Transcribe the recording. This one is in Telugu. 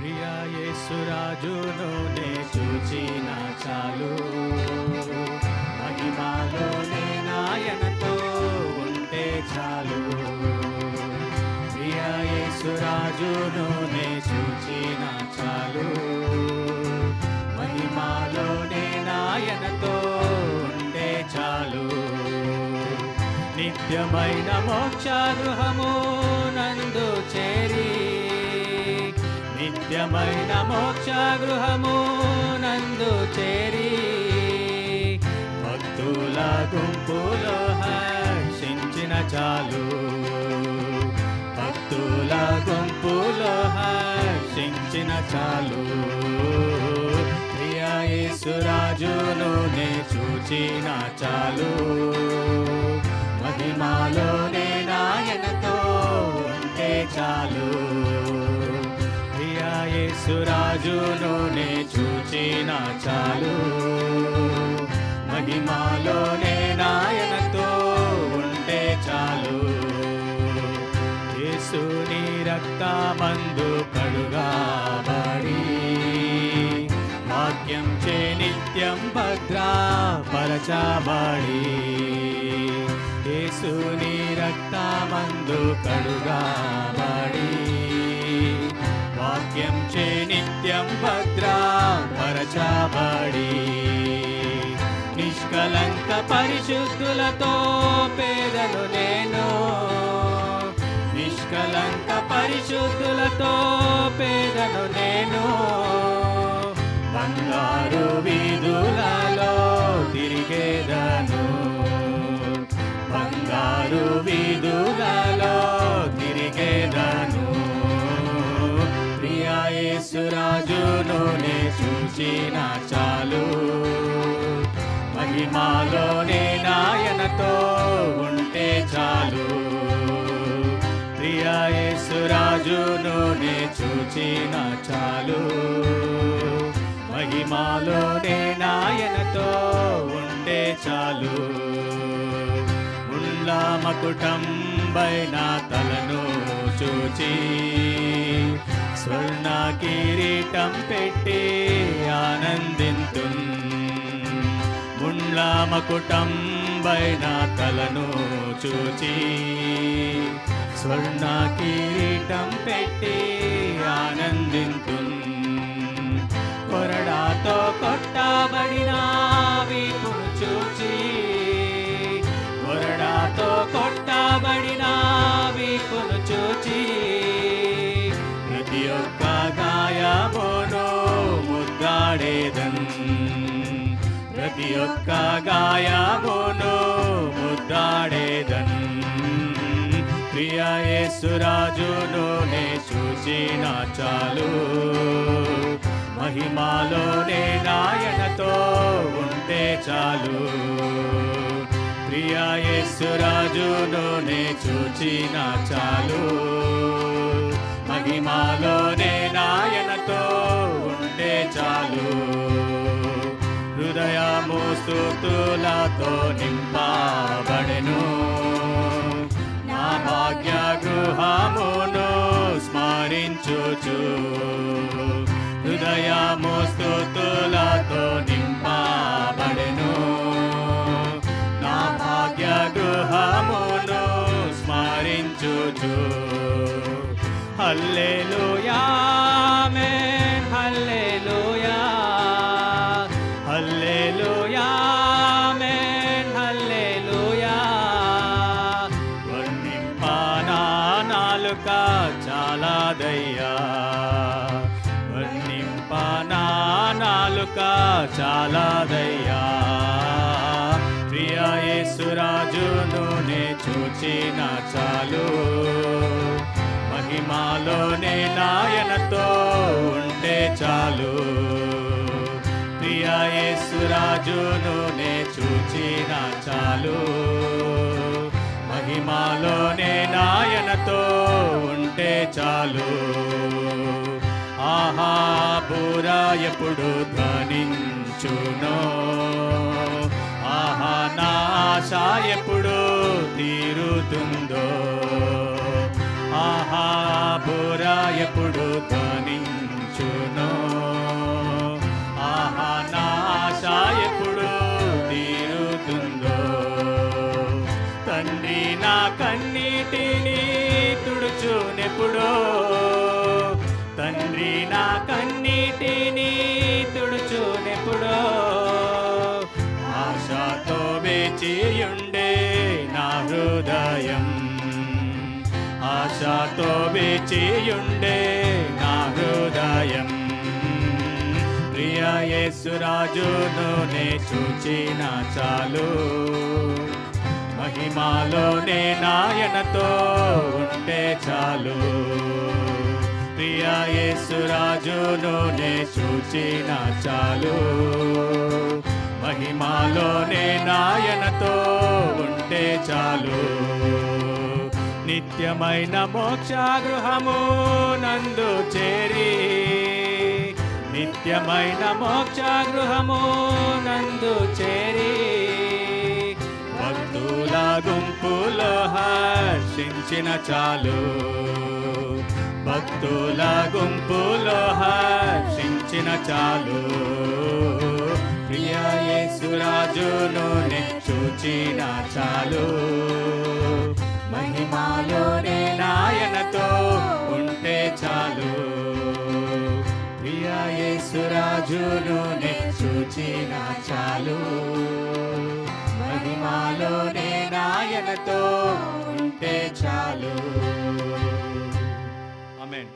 ప్రియా యేసురాజును నే చూచిన చాలు, మహిమాలోనే నాయనతో ఉంటే చాలు. ప్రియా యేసురాజును నే చూచిన చాలు, మహిమాలోనే నాయనతో ఉంటే చాలు. నిత్యమైన మోక్షగృహము నందు చేరి, నిత్యమైన మోక్షగృహము నందు చేరి, భక్తుల గుంపులో హర్షించిన చాలు, భక్తుల గుంపులో హర్షించిన చాలు. ప్రియా యేసురాజును నే చూచిన చాలు, మహిమాలోనే నాయనతో ఉంటే చాలు. ప్రియా యేసురాజును నే చూచిన చాలు, మహిమాలోనే నాయనతో ఉంటే చాలు. యేసుని రక్తమందు కడుగాబడి, వాక్యం చే నిత్యం భద్రపరచబడి, యేసుని రక్తమందు కడుగాబడి, వాక్యం చే నిత్యం భద్రపరచబడి, నిష్కలంక పరిశుద్ధులతో పేదను నేను, నిష్కలంక పరిశుద్ధులతో పేదను నేను, బంగారు వీధులలో తిరిగేదను, బంగారు వీధులలో తిరిగేదను. ప్రియా యేసురాజును నే చూచిన చాలు, మహిమాలోనే నాయనతో ఉంటే చాలు. ప్రియా యేసురాజును నే చూచిన చాలు, మహిమాలోనే నాయనతో ఉంటే చాలు. ముళ్ళ మకుటం పైన తలను చూచి, స్వర్ణ కిరీటం పెట్టి ఆనందింతున్, ముళ్ళ మకుటం పైన తలను చూచి, స్వర్ణ కిరీటం పెట్టి ఆనందింతున్. కొరడాతో కొట్టబడిన వీపును చూచి, కొరడాతో కొట్టబడిన వీపును చూచి, ప్రతి ఒక్క గాయమును ముద్దాడేదన్, ప్రతి ఒక్క గాయమును ముద్దాడేదన్. ప్రియా యేసురాజును నే చూచిన చాలు, మహిమాలోనే నాయనతో ఉంటే చాలు. ప్రియా యేసురాజును నే చూచిన చాలు, మహిమాలోనే నాయనతో ఉంటే చాలు. హృదయము స్తుతులతో నింపబడెను, నా భాగ్య గృహమును స్మరించుచు, హృదయము స్తుతులతో నింపబడెను, నా భాగ్య గృహమును స్మరించుచు. హల్లెలూయా ఆమేన్, హల్లెలూయా, హల్లెలూయా ఆమేన్, హల్లెలూయా. వర్ణింపనా నాలుక చాలాదయ్యా, వర్ణింపనా నాలుక చాలాదయ్యా. ప్రియా యేసురాజును నే చూచిన చాలు, మహిమాలోనే నాయనతో ఉంటే చాలు. ప్రియా యేసురాజును నే చూచిన చాలు, మహిమాలోనే నాయనతో ఉంటే చాలు. ఆహా బూరా ఎప్పుడు ధ్వనించునో, ఆహా నా ఆశ ఎప్పుడు తీరుతుందో, ఆహా బూరా ఎప్పుడు ధ్వనించునో, తీర్చును. ఆహా నా ఆశ ఎప్పుడు తీరుతుందో, తండ్రి నా కన్నీటిని తుడుచునెప్పుడో, తండ్రి నా కన్నీటిని తుడుచునెప్పుడో. ఆశతో వేచియుండే నా హృదయం, ఆశతో వేచియుండే నా హృదయం. ప్రియ యేసురాజును నే చూచిన చాలు, మహిమాలోనే నాయనతో ఉంటే చాలు. ప్రియ యేసురాజును నే చూచిన చాలు, మహిమాలోనే నాయనతో ఉంటే చాలు. నిత్యమైన మోక్షగృహము నందు చేరి, నిత్యమైన మోక్షగృహము నందు చేరి, భక్తుల గుంపులో హర్షించిన చాలు, భక్తుల గుంపులో హర్షించిన చాలు. ప్రియ యేసురాజును నే చూచిన చాలు, మహిమాలోనే నాయనతో ఉంటే చాలు. ప్రియ యేసురాజును నే చూచిన చాలు, మహిమాలోనే నాయనతో ఉంటే చాలు. ఆమేన్.